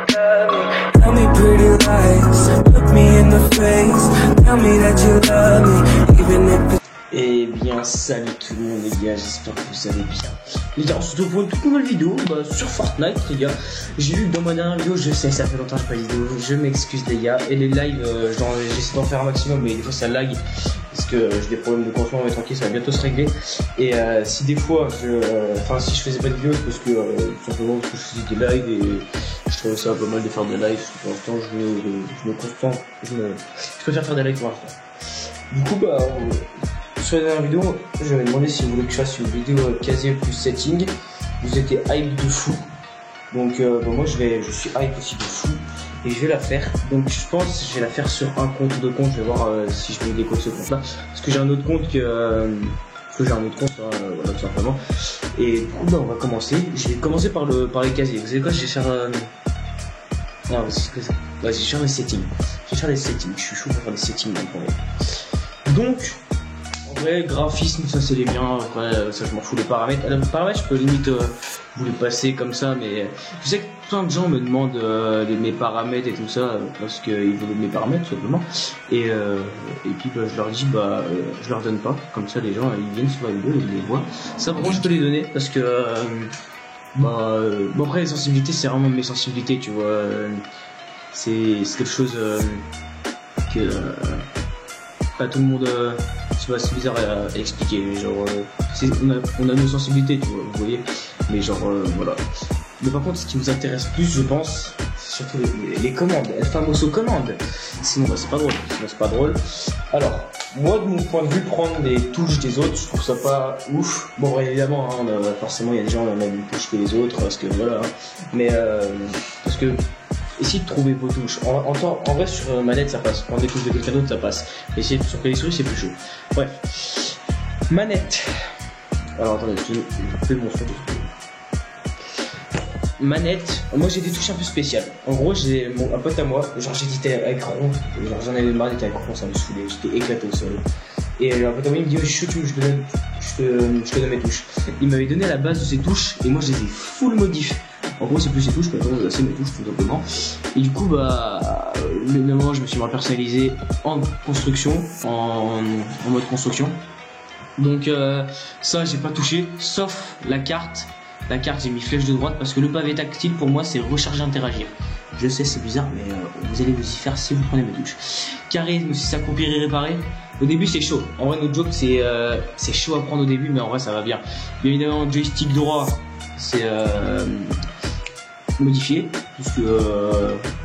Tell me pretty lies, look me in the face, tell me that you love me, even if it's... Eh bien salut tout le monde les gars, j'espère que vous allez bien. Les gars, on se retrouve pour une toute nouvelle vidéo sur Fortnite les gars. J'ai vu que dans ma dernière vidéo, je sais ça fait longtemps que je fais pas de vidéo, je m'excuse les gars. Et les lives, j'essaie d'en faire un maximum mais des fois ça lag. Parce que j'ai des problèmes de connexion, mais tranquille, ça va bientôt se régler. Et si des fois, si je faisais pas de vidéo, c'est parce que tout simplement parce que je faisais des lives et je trouvais ça pas mal de faire des lives. Parce que pour l'instant, je préfère faire des lives pour l'instant. Du coup, sur la dernière vidéo, je m'avais demandé si vous voulez que je fasse une vidéo casier plus setting. Vous étiez hype de fou. Donc moi je suis hype aussi de fou. Et je vais la faire. Donc je pense que je vais la faire sur un compte ou deux comptes. Je vais voir si je mets des codes ce compte là. Parce que j'ai un autre compte voilà, tout simplement. Et du coup on va commencer. Je vais commencer par les casiers. Vous savez quoi, je vais faire non, vas-y, je vais faire les settings. Je vais faire les settings. Je suis chaud pour faire les settings donc en vrai, graphisme, ça c'est les miens. Après, ça je m'en fous. Les paramètres, les paramètres, je peux limite vous les passer comme ça, mais je sais que plein de gens me demandent mes paramètres et tout ça parce qu'ils veulent mes paramètres tout simplement. Et puis je leur dis je leur donne pas. Comme ça, les gens ils viennent sur la vidéo, ils les voient. Ça, par contre, je peux les donner parce que bon après les sensibilités, c'est vraiment mes sensibilités, tu vois. C'est quelque chose que pas tout le monde. C'est bizarre à expliquer, mais genre on a nos sensibilités, tu vois, vous voyez, mais genre voilà. Mais par contre, ce qui vous intéresse plus, je pense, c'est surtout les commandes, el famoso commandes. Sinon c'est pas drôle. Alors moi, de mon point de vue, prendre les touches des autres, je trouve ça pas ouf. Bon, évidemment, hein, forcément il y a des gens on a une touche que les autres parce que voilà, hein. Mais parce que essayez de trouver vos touches. En vrai, sur manette, ça passe. Prendre des touches de quelqu'un d'autre, ça passe. Essayez sur les souris, c'est plus chaud. Bref. Manette. Alors, attendez, je fais mon son. Manette. Moi, j'ai des touches un peu spéciales. En gros, j'ai un pote à moi. Genre, j'éditais avec rond. Genre, j'en avais marre d'éditer avec rond, ça me saoulait. J'étais éclaté au sol. Et un pote à moi, il me dit, je te donne mes touches. Il m'avait donné la base de ses touches. Et moi, je les ai full modif. En gros, c'est plus ses touches, maintenant c'est mes touches tout simplement. Et du coup, évidemment, je me suis mal personnalisé en construction, en mode construction. Donc ça, j'ai pas touché, sauf la carte. La carte, j'ai mis flèche de droite parce que le pavé tactile pour moi, c'est recharger, interagir. Je sais, c'est bizarre, mais vous allez vous y faire si vous prenez mes touches. Charisme, si ça s'accomplir et réparer. Au début, c'est chaud. En vrai, notre joke, c'est chaud à prendre au début, mais en vrai, ça va bien. Bien évidemment, joystick droit, c'est modifié, puisque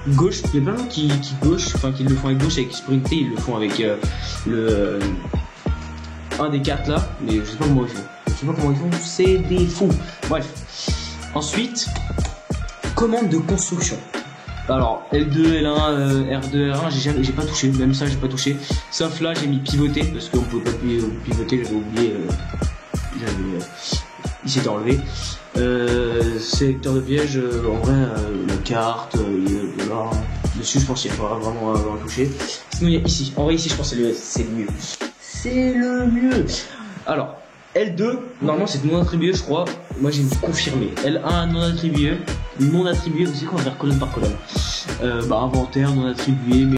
gauche, il y a plein de gens qui le font avec gauche avec sprinter, ils le font avec un des quatre là, mais je sais pas comment ils font. Je sais pas comment ils font, c'est des fous. Bref. Ensuite, commande de construction. Alors L2, L1, R2, R1, j'ai pas touché, même ça j'ai pas touché. Sauf là j'ai mis pivoter parce qu'on peut pas pivoter, j'avais oublié, il s'était enlevé. Sélecteur de piège, en vrai, la carte, voilà. Dessus, je pense qu'il faudra vraiment toucher. Sinon, il y a ici. En vrai, ici, je pense que c'est le mieux. C'est le mieux. Alors, L2, normalement, c'est non attribué, je crois. Moi, j'ai mis confirmé. L1, non attribué. Non attribué, vous savez quoi, on va faire colonne par colonne. Inventaire, non attribué.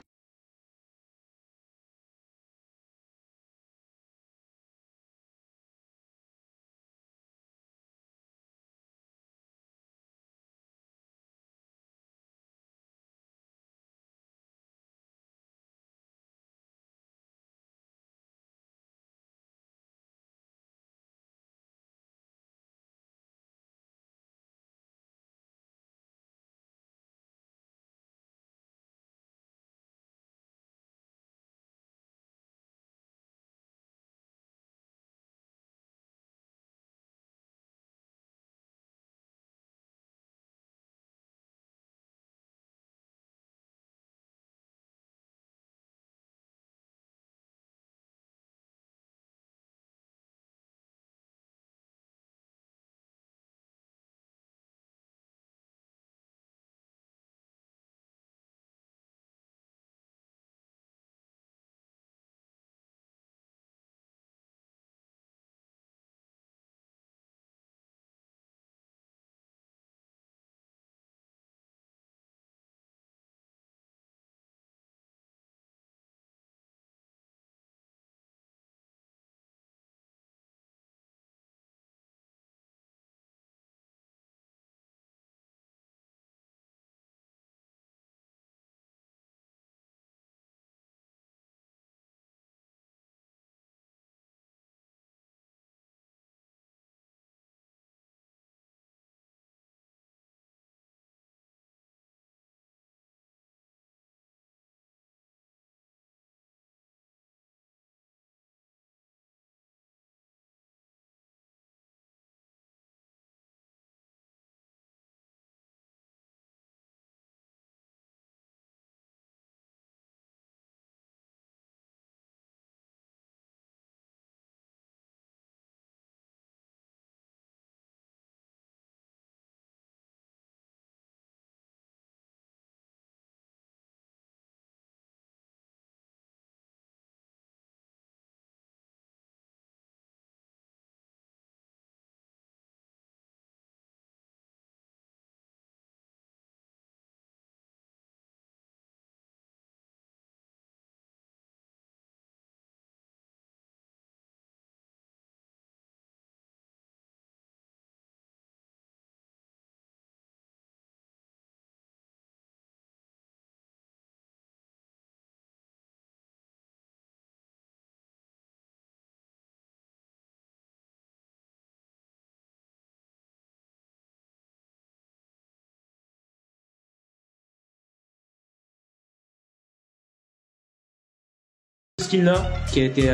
skin là qui a été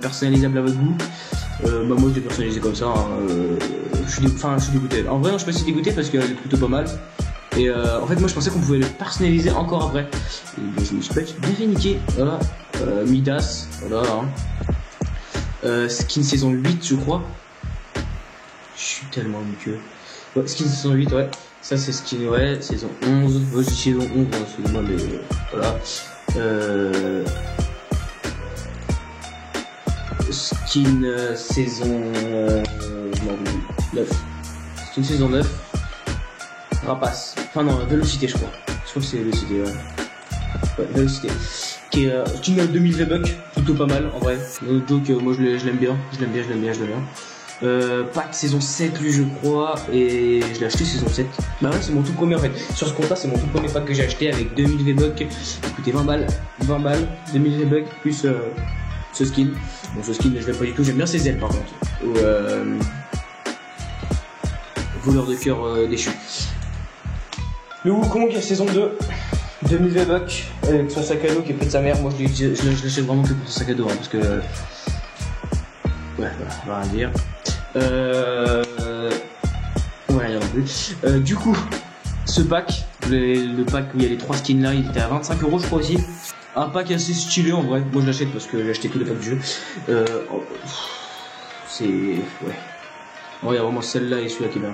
personnalisable à votre goût. Bah moi je l'ai personnalisé comme ça, hein. Je suis dégoûté. En vrai non, je suis pas si dégoûté parce qu'elle est plutôt pas mal. Et en fait moi je pensais qu'on pouvait le personnaliser encore après. Et bah, je me suis bien fait niquer. Voilà. Midas, voilà. Hein. Skin saison 8 je crois. Je suis tellement niqueux. Ouais, skin saison 8 ouais. Ça c'est skin ouais, saison 11. Moi je dis saison 11, hein, excusez-moi mais voilà. Skin saison 9. Skin saison 9. Rapace. Enfin non, Vélocité je crois. Je crois que c'est Vélocité, ouais. Ouais, Vélocité. Qui est skin 2000 V-Bucks, plutôt pas mal en vrai. Donc moi je l'aime bien. Je l'aime bien. Pack saison 7 lui je crois. Et je l'ai acheté saison 7. Bah ouais c'est mon tout premier en fait. Sur ce compte là c'est mon tout premier pack que j'ai acheté avec 2000 V-Bucks. Écoutez 20 balles. 2000 V-Bucks plus ce skin. Bon ce skin je l'aime pas du tout, j'aime bien ses ailes par contre. Voleur de cœur déchu. Le Wukong saison 2. 2000 V-Bucks avec son sac à dos qui est près de sa mère. Moi je l'achète vraiment que pour son sac à dos hein, parce que ouais voilà, on va rien dire. Ouais rien non plus. Du coup ce pack, le pack où il y a les 3 skins là, il était à 25 € je crois aussi. Un pack assez stylé en vrai. Moi je l'achète parce que j'ai acheté tous les packs du jeu. C'est ouais. Bon, il y a vraiment celle-là et celui-là qui est bien.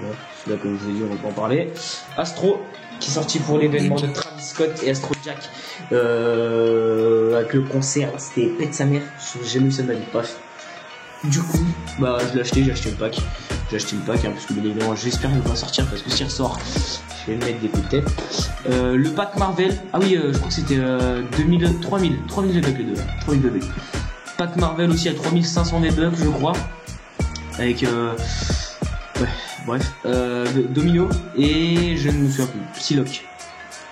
Ouais, celui-là comme je vous ai dit on va pas en parler. Astro qui est sorti pour l'événement de Travis Scott et Astro Jack avec le concert, c'était pète sa mère, j'ai jamais vu ça de ma vie, bref. Du coup, bah je l'ai acheté, j'ai acheté le pack hein, parce que bien évidemment j'espère qu'il va pas sortir parce que s'il ressort, je vais me mettre des coups de tête. Le pack Marvel, ah oui je crois que c'était 3000 V-Bucks les deux, 3000 V-Bucks. Pack Marvel aussi à 3500 V-Bucks je crois, avec ouais. Bref, Domino et je ne me souviens plus. Psylocke.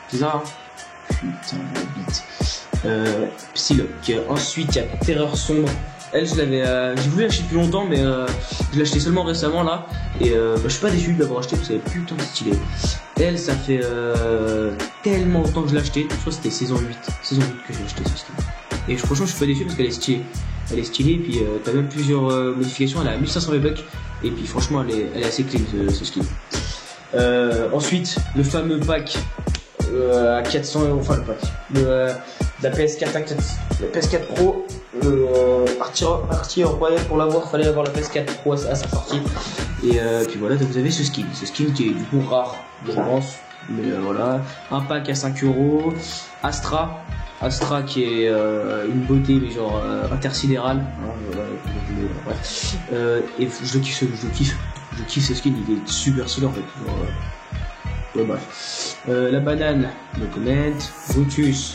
C'est ça hein. Putain la bite. Psylocke. Ensuite il y a Terreur Sombre. Elle je l'avais j'ai voulu l'acheter depuis longtemps mais je l'ai acheté seulement récemment là. Et je suis pas déçu de l'avoir acheté parce qu'elle est putain de stylée. Elle ça fait tellement longtemps que je l'ai acheté. Je crois que c'était saison 8. Saison 8 que j'ai acheté ce skin. Et franchement je suis pas déçu parce qu'elle est stylée. Elle est stylée et puis t'as même plusieurs modifications, elle a 1500 V-Bucks et puis franchement elle est assez clean ce skin. Ensuite le fameux pack à 400 €, enfin le pack, la PS4, la PS4 Pro, partie royale pour l'avoir, fallait avoir la PS4 Pro à sa sortie. Et puis voilà, vous avez ce skin qui est du coup rare je pense, mais voilà, un pack à 5 €, Astra qui est une beauté mais genre intersidérale hein, voilà, et je kiffe ce skin, il est super stylé en fait genre, ouais, bref. La banane no comment. Brutus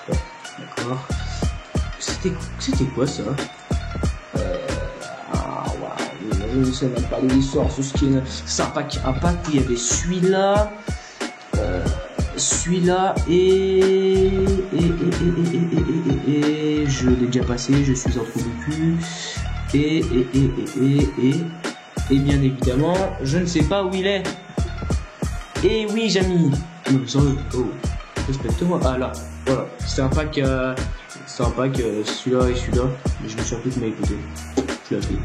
ouais, d'accord, c'était quoi ça je ne sais même pas l'histoire ce skin. C'est un pack où il y avait celui-là et je l'ai déjà passé, je suis en trou de cul et bien évidemment je ne sais pas où il est. Et oui Jamy, oh, respecte-moi. Ah là, voilà, c'est un pack celui-là et celui-là, mais je me suis un peu de m'écouter. Je l'ai acheté.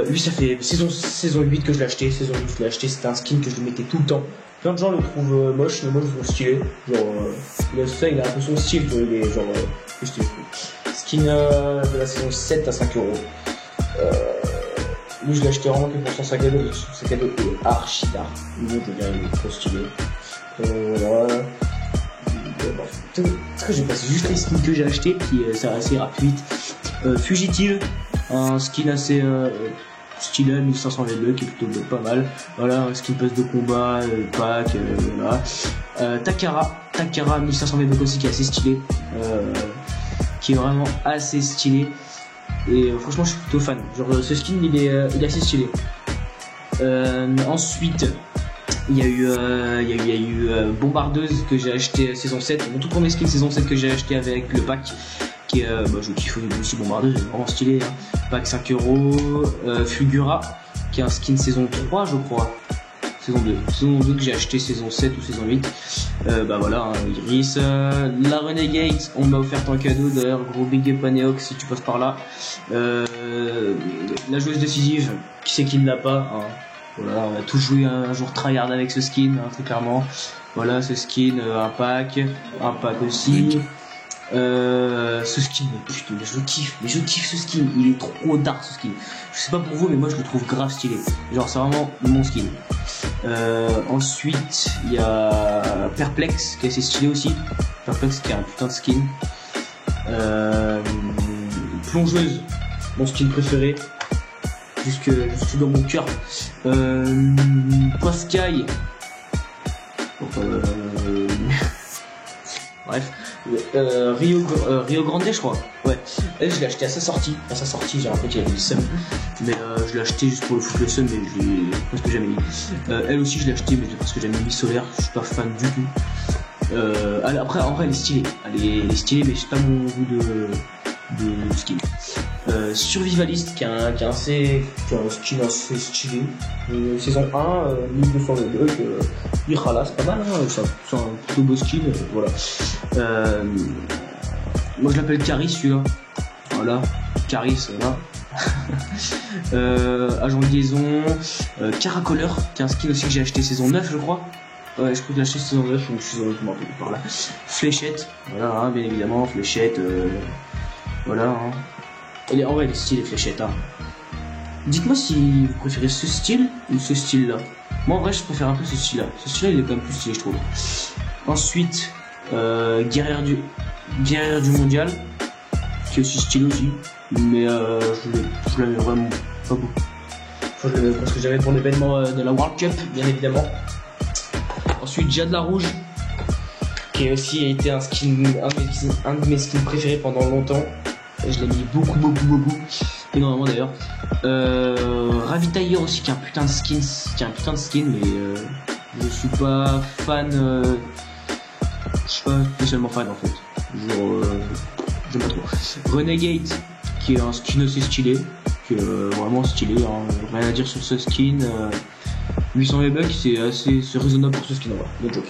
Lui ça fait saison 8 que je l'ai acheté, c'était un skin que je mettais tout le temps. Plein de gens le trouvent moche, mais moi je le trouve stylé. Genre, il a un peu son style, il est genre stylé. Skin de la saison 7 à 5 €. Lui je l'ai acheté vraiment que pour son sac à dos, son sac à dos est archi tard. Lui je veux dire, il est trop stylé. Voilà. Parce que j'ai passé juste les skins que j'ai acheté, puis ça assez rapide. Fugitive, un skin assez stylé, 1500 V-Bucks qui est plutôt pas mal. Voilà, un skin passe de combat, pack, voilà. Takara 1500 V-Bucks aussi qui est assez stylé, qui est vraiment assez stylé. Et franchement je suis plutôt fan. Genre ce skin il est assez stylé. Ensuite il y a eu Bombardeuse que j'ai acheté saison 7, mon tout premier skin saison 7 que j'ai acheté avec le pack qui est je kiffe aussi Bombardeuse, c'est vraiment stylé hein. Pack 5 €. Fulgura qui est un skin saison 3 je crois. saison 2. Saison 2 que j'ai acheté saison 7 ou saison 8. Bah voilà, hein, Iris. La Renegade, on m'a offert en cadeau d'ailleurs, gros big up à Neox si tu passes par là. La joueuse décisive, qui c'est qui ne l'a pas, hein. Voilà, on a tous joué un jour tryhard avec ce skin, hein, très clairement. Voilà, ce skin, un pack aussi. Ce skin, putain, mais je kiffe ce skin, il est trop dark ce skin. Je sais pas pour vous, mais moi je le trouve grave stylé. Genre, c'est vraiment mon skin. Ensuite, il y a Perplex qui est assez stylé aussi. Perplex qui a un putain de skin. Plongeuse, mon skin préféré. Jusque dans mon cœur. Sky. Bref, Rio Grande, je crois. Ouais, elle, je l'ai acheté à sa sortie. À sa sortie, j'ai rappelé qu'il y avait le seum. Mais je l'ai acheté juste pour le foutre le seum, mais je l'ai presque jamais mis. Elle aussi, je l'ai acheté, mais parce que j'ai jamais mis solaire. Je suis pas fan du tout. Après, en vrai, elle est stylée. Elle est stylée, mais c'est pas mon goût de skin. Survivaliste qui a un skin assez stylé. Saison 1, 1200 de bug. Irala, c'est pas mal, hein, c'est un plutôt beau skin. Voilà. Moi je l'appelle Caris celui-là. Voilà. Caris, voilà. Agent de liaison. Caracoleur, qui est un skin aussi que j'ai acheté saison 9, je crois. Ouais, je crois que j'ai acheté saison 9, donc je suis par là. Fléchette, voilà, hein, bien évidemment, fléchette. Voilà. Hein. En vrai, elle est stylée, Fléchette. Hein. Dites-moi si vous préférez ce style ou ce style-là. Moi, en vrai, je préfère un peu ce style-là. Ce style-là, il est quand même plus stylé, je trouve. Ensuite, guerrière du mondial, qui est aussi stylé aussi. Mais je l'avais vraiment pas beaucoup. Je l'avais parce que j'avais pour l'événement de la World Cup, bien évidemment. Ensuite, Jade la Rouge, qui a aussi été un de mes skins préférés pendant longtemps. Je l'ai mis beaucoup, énormément d'ailleurs. Ravitailleur aussi qui a un putain de skin, mais je suis pas fan. Je suis pas spécialement fan en fait. Genre, j'aime pas trop. Renegade qui est un skin assez stylé, qui est vraiment stylé. Hein. Rien à dire sur ce skin. 800 V-Bucks c'est raisonnable pour ce skin là. No joke.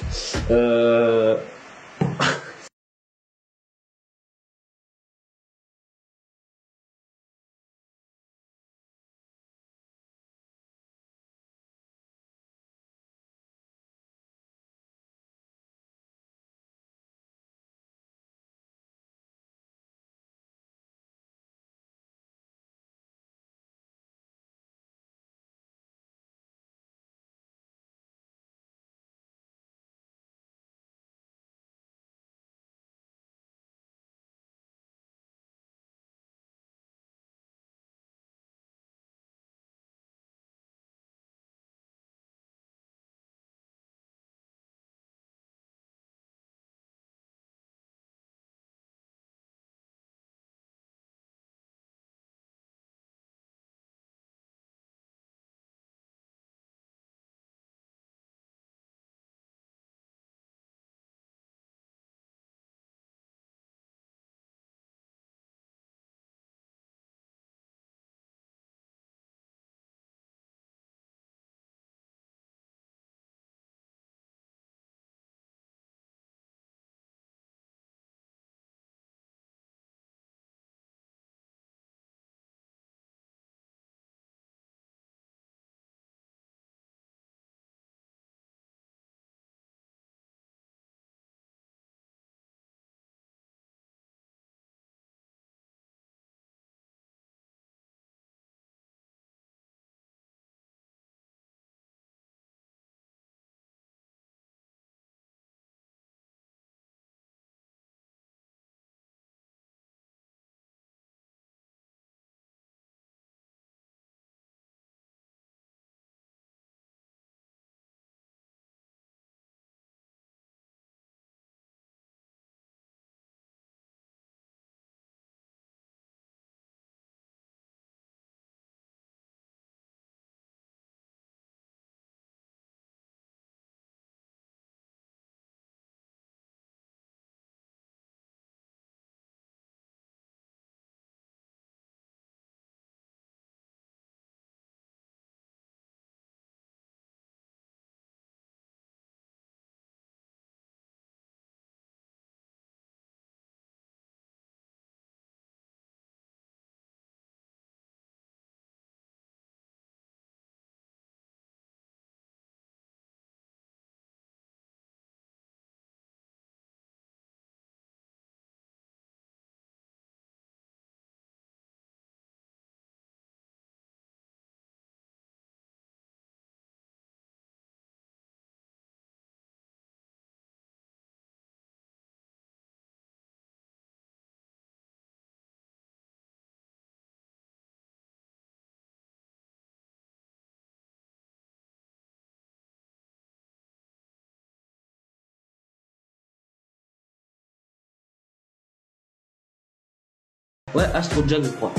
Ouais, Astro Jam, je crois.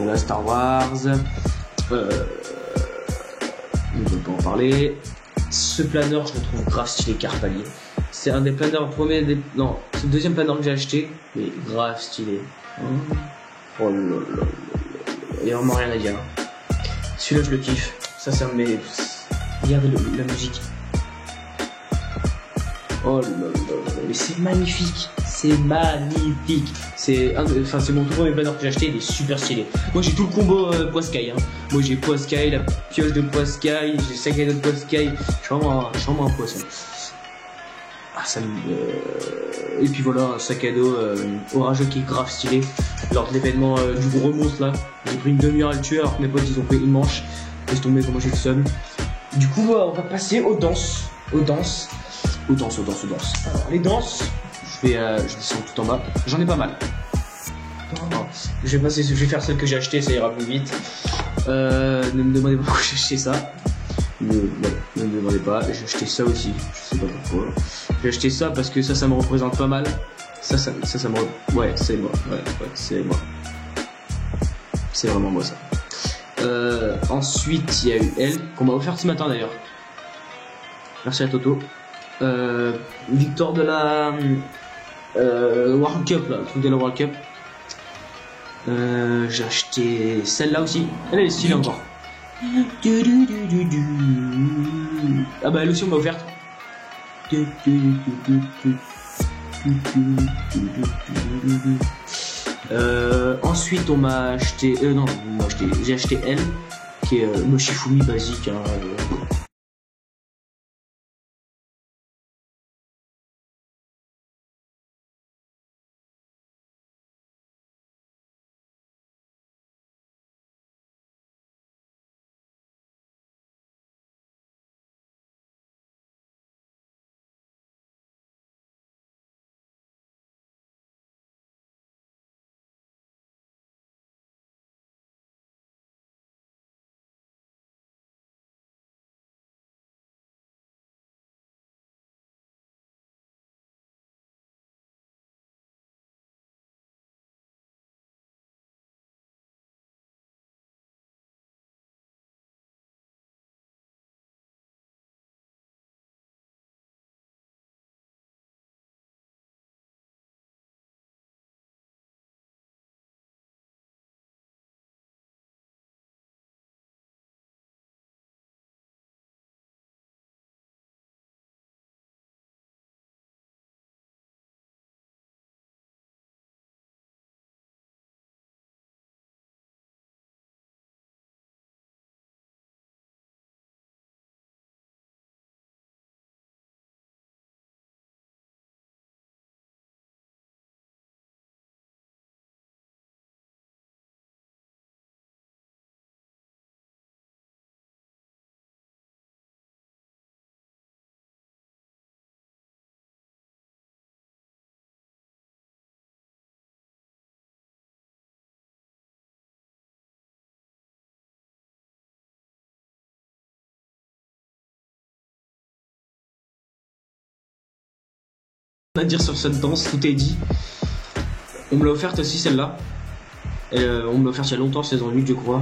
La Star Wars. On ne peut pas en parler. Ce planeur, je le trouve grave stylé, Carpalier. C'est un des planeurs non, c'est le deuxième planeur que j'ai acheté, mais grave stylé. Oh là là là là. Il y a vraiment rien à dire. Celui-là, je le kiffe. Ça, c'est un de mes. Regardez la musique. Oh là là là. Mais c'est magnifique. C'est magnifique. C'est mon tout premier planeur que j'ai acheté. Il est super stylé. Moi, j'ai tout le combo Poiscaille. Hein. Moi, j'ai Poiscaille, la pioche de Poiscaille, j'ai Sagado de Poiscaille. Je suis vraiment un poisson. Ah, et puis voilà, un sac à dos orageux qui est grave stylé. Lors de l'événement du gros monstre là, j'ai pris une demi-heure à le tuer alors que mes potes ils ont pris une manche. Laisse tomber comment j'ai le seum. Du coup, on va passer aux danses. Alors, les danses, je descends tout en bas. J'en ai pas mal. Je vais faire celle que j'ai achetée, ça ira plus vite. Ne me demandez pas pourquoi j'ai acheté ça. Ne me demandez pas, j'ai acheté ça aussi, je sais pas pourquoi. J'ai acheté ça parce que ça me représente pas mal. Ça me... Ouais, c'est moi. Ouais, c'est moi. C'est vraiment moi ça. Ensuite, il y a eu elle, qu'on m'a offert ce matin d'ailleurs. Merci à Toto. Victoire de la World Cup là, le truc de la World Cup. J'ai acheté celle-là aussi. Elle est stylée encore. Ah bah elle aussi on m'a offerte. Ensuite on m'a acheté j'ai acheté elle qui est Moshifumi basique hein, à dire sur cette danse, tout est dit. On me l'a offerte aussi celle-là. On me l'a offerte il y a longtemps, saison 8 je crois.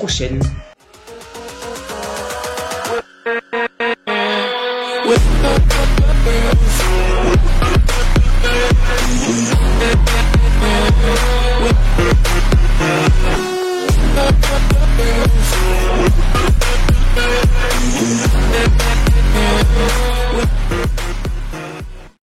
prochaine.